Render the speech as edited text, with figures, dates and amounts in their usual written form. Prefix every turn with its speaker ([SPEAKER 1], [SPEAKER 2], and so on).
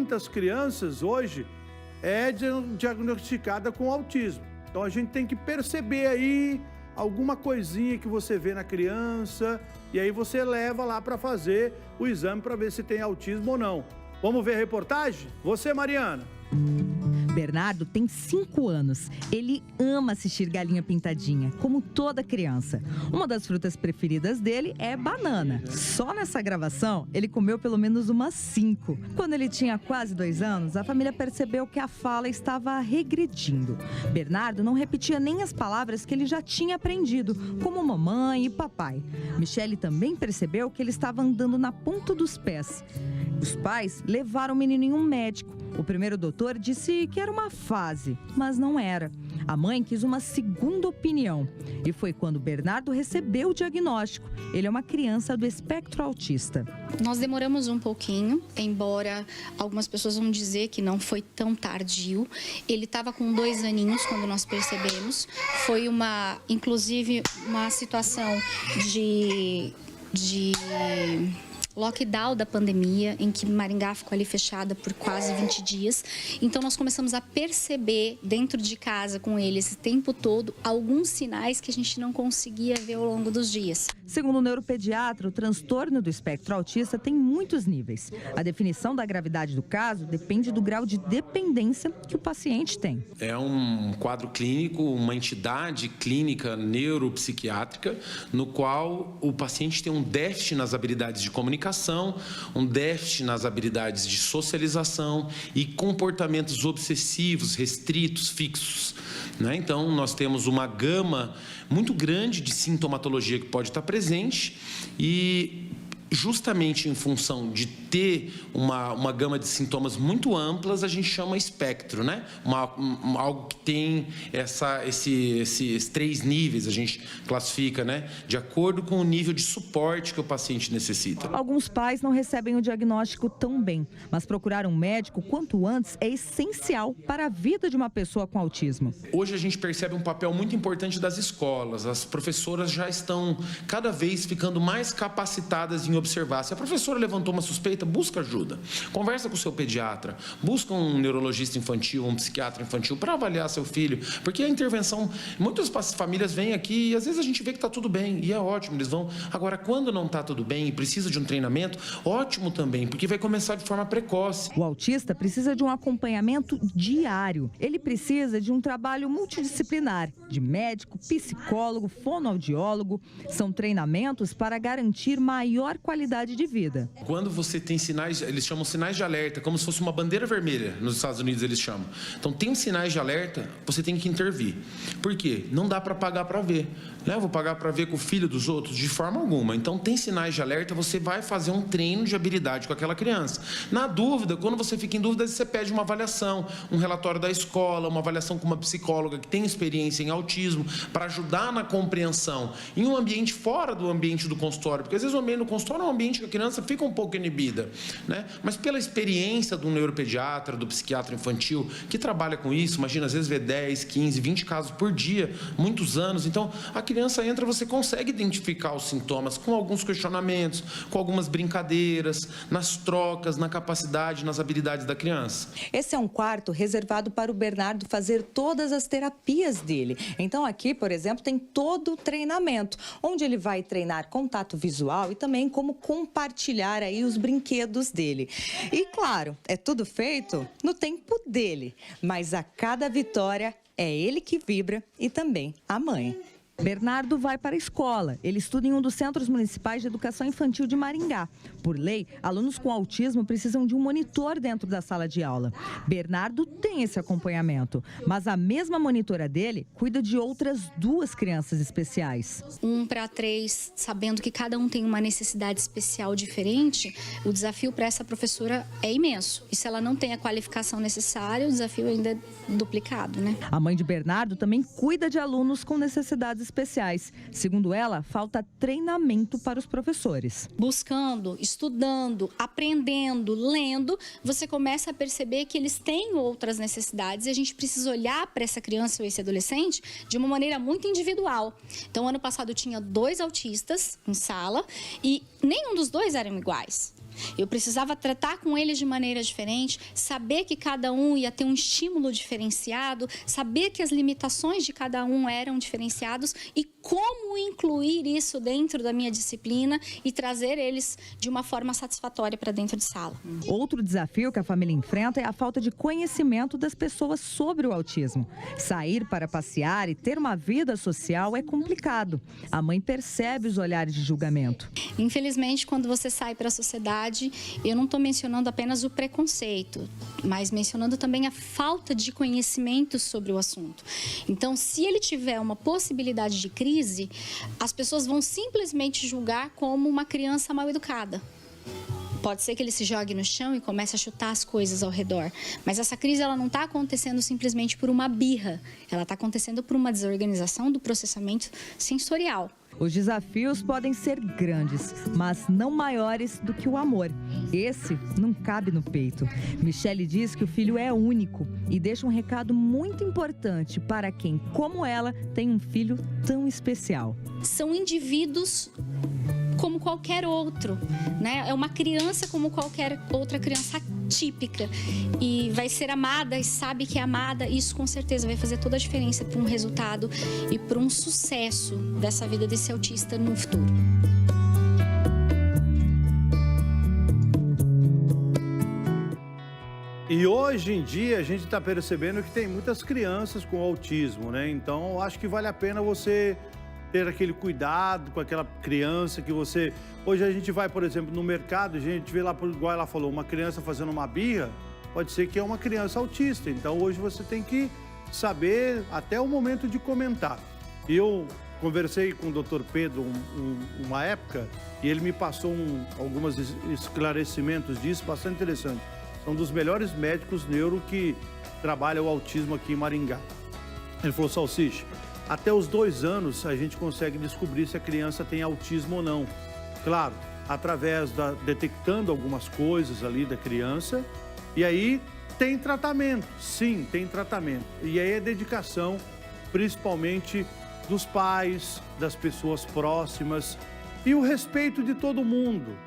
[SPEAKER 1] muitas crianças hoje é diagnosticada com autismo. Então a gente tem que perceber aí alguma coisinha que você vê na criança e aí você leva lá para fazer o exame para ver se tem autismo ou não. Vamos ver a reportagem? Você, Mariana.
[SPEAKER 2] Bernardo tem 5 anos. Ele ama assistir Galinha Pintadinha, como toda criança. Uma das frutas preferidas dele é banana. Só nessa gravação, ele comeu pelo menos umas 5. Quando ele tinha quase 2 anos, a família percebeu que a fala estava regredindo. Bernardo não repetia nem as palavras que ele já tinha aprendido, como mamãe e papai. Michele também percebeu que ele estava andando na ponta dos pés. Os pais levaram o menino em um médico. O primeiro doutor disse que era uma fase, mas não era. A mãe quis uma segunda opinião. E foi quando Bernardo recebeu o diagnóstico. Ele é uma criança do espectro autista.
[SPEAKER 3] Nós demoramos um pouquinho, embora algumas pessoas vão dizer que não foi tão tardio. Ele estava com 2 aninhos quando nós percebemos. Foi inclusive, uma situação de lockdown da pandemia, em que Maringá ficou ali fechada por quase 20 dias. Então, nós começamos a perceber dentro de casa com ele esse tempo todo alguns sinais que a gente não conseguia ver ao longo dos dias.
[SPEAKER 2] Segundo o neuropediatra, o transtorno do espectro autista tem muitos níveis. A definição da gravidade do caso depende do grau de dependência que o paciente tem.
[SPEAKER 4] É um quadro clínico, uma entidade clínica neuropsiquiátrica, no qual o paciente tem um déficit nas habilidades de comunicação, um déficit nas habilidades de socialização e comportamentos obsessivos, restritos, fixos, né? Então, nós temos uma gama muito grande de sintomatologia que pode estar presente e justamente em função de ter uma gama de sintomas muito amplas, a gente chama espectro, né? Algo que tem esses 3 níveis, a gente classifica, né? De acordo com o nível de suporte que o paciente necessita.
[SPEAKER 2] Alguns pais não recebem o diagnóstico tão bem, mas procurar um médico quanto antes é essencial para a vida de uma pessoa com autismo.
[SPEAKER 4] Hoje a gente percebe um papel muito importante das escolas. As professoras já estão cada vez ficando mais capacitadas em observar. Se a professora levantou uma suspeita, busca ajuda. Conversa com o seu pediatra, busca um neurologista infantil, um psiquiatra infantil para avaliar seu filho, porque a intervenção, muitas famílias vêm aqui e às vezes a gente vê que está tudo bem e é ótimo, eles vão. Agora, quando não está tudo bem e precisa de um treinamento, ótimo também, porque vai começar de forma precoce.
[SPEAKER 2] O autista precisa de um acompanhamento diário. Ele precisa de um trabalho multidisciplinar, de médico, psicólogo, fonoaudiólogo. São treinamentos para garantir maior qualidade de vida.
[SPEAKER 4] Quando você tem sinais, eles chamam sinais de alerta, como se fosse uma bandeira vermelha, nos Estados Unidos eles chamam. Então tem sinais de alerta, você tem que intervir. Por quê? Não dá para pagar para ver. Né? Eu vou pagar para ver com o filho dos outros? De forma alguma. Então tem sinais de alerta, você vai fazer um treino de habilidade com aquela criança. Na dúvida, quando você fica em dúvida, você pede uma avaliação, um relatório da escola, uma avaliação com uma psicóloga que tem experiência em autismo, para ajudar na compreensão em um ambiente fora do ambiente do consultório, porque às vezes o ambiente do consultório é um ambiente que a criança fica um pouco inibida, né? Mas pela experiência do neuropediatra, do psiquiatra infantil, que trabalha com isso, imagina, às vezes vê 10, 15, 20 casos por dia, muitos anos, então a criança entra, você consegue identificar os sintomas com alguns questionamentos, com algumas brincadeiras, nas trocas, na capacidade, nas habilidades da criança.
[SPEAKER 2] Esse é um quarto reservado para o Bernardo fazer todas as terapias dele. Então aqui, por exemplo, tem todo o treinamento, onde ele vai treinar contato visual e também como compartilhar aí os brinquedos dele. E claro, é tudo feito no tempo dele, mas a cada vitória é ele que vibra e também a mãe. Bernardo vai para a escola. Ele estuda em um dos centros municipais de educação infantil de Maringá. Por lei, alunos com autismo precisam de um monitor dentro da sala de aula. Bernardo tem esse acompanhamento, mas a mesma monitora dele cuida de outras 2 crianças especiais.
[SPEAKER 3] 1 para 3, sabendo que cada um tem uma necessidade especial diferente, o desafio para essa professora é imenso. E se ela não tem a qualificação necessária, o desafio ainda é duplicado, né?
[SPEAKER 2] A mãe de Bernardo também cuida de alunos com necessidades especiais. Segundo ela, falta treinamento para os professores.
[SPEAKER 3] Buscando, estudando, aprendendo, lendo, você começa a perceber que eles têm outras necessidades e a gente precisa olhar para essa criança ou esse adolescente de uma maneira muito individual. Então, ano passado eu tinha 2 autistas em sala e nenhum dos 2 eram iguais. Eu precisava tratar com eles de maneira diferente, saber que cada um ia ter um estímulo diferenciado, saber que as limitações de cada um eram diferenciados e como incluir isso dentro da minha disciplina e trazer eles de uma forma satisfatória para dentro de sala.
[SPEAKER 2] Outro desafio que a família enfrenta é a falta de conhecimento das pessoas sobre o autismo. Sair para passear e ter uma vida social é complicado. A mãe percebe os olhares de julgamento.
[SPEAKER 3] Infelizmente, quando você sai para a sociedade, eu não estou mencionando apenas o preconceito, mas mencionando também a falta de conhecimento sobre o assunto. Então, se ele tiver uma possibilidade de crise, as pessoas vão simplesmente julgar como uma criança mal educada. Pode ser que ele se jogue no chão e comece a chutar as coisas ao redor. Mas essa crise ela não está acontecendo simplesmente por uma birra. Ela está acontecendo por uma desorganização do processamento sensorial.
[SPEAKER 2] Os desafios podem ser grandes, mas não maiores do que o amor. Esse não cabe no peito. Michele diz que o filho é único e deixa um recado muito importante para quem, como ela, tem um filho tão especial.
[SPEAKER 3] São indivíduos como qualquer outro, né? É uma criança como qualquer outra criança típica e vai ser amada e sabe que é amada. Isso com certeza vai fazer toda a diferença para um resultado e para um sucesso dessa vida desse autista no futuro.
[SPEAKER 1] E hoje em dia a gente está percebendo que tem muitas crianças com autismo, né? Então eu acho que vale a pena você ter aquele cuidado com aquela criança que você... Hoje a gente vai, por exemplo, no mercado, a gente vê lá, igual ela falou, uma criança fazendo uma birra, pode ser que é uma criança autista. Então hoje você tem que saber até o momento de comentar. Eu conversei com o Dr. Pedro uma época e ele me passou alguns esclarecimentos disso, bastante interessante. São um dos melhores médicos neuro que trabalham o autismo aqui em Maringá. Ele falou, Salsicha, até os 2 anos a gente consegue descobrir se a criança tem autismo ou não. Claro, através detectando algumas coisas ali da criança. E aí tem tratamento, sim, tem tratamento. E aí é dedicação, principalmente dos pais, das pessoas próximas e o respeito de todo mundo.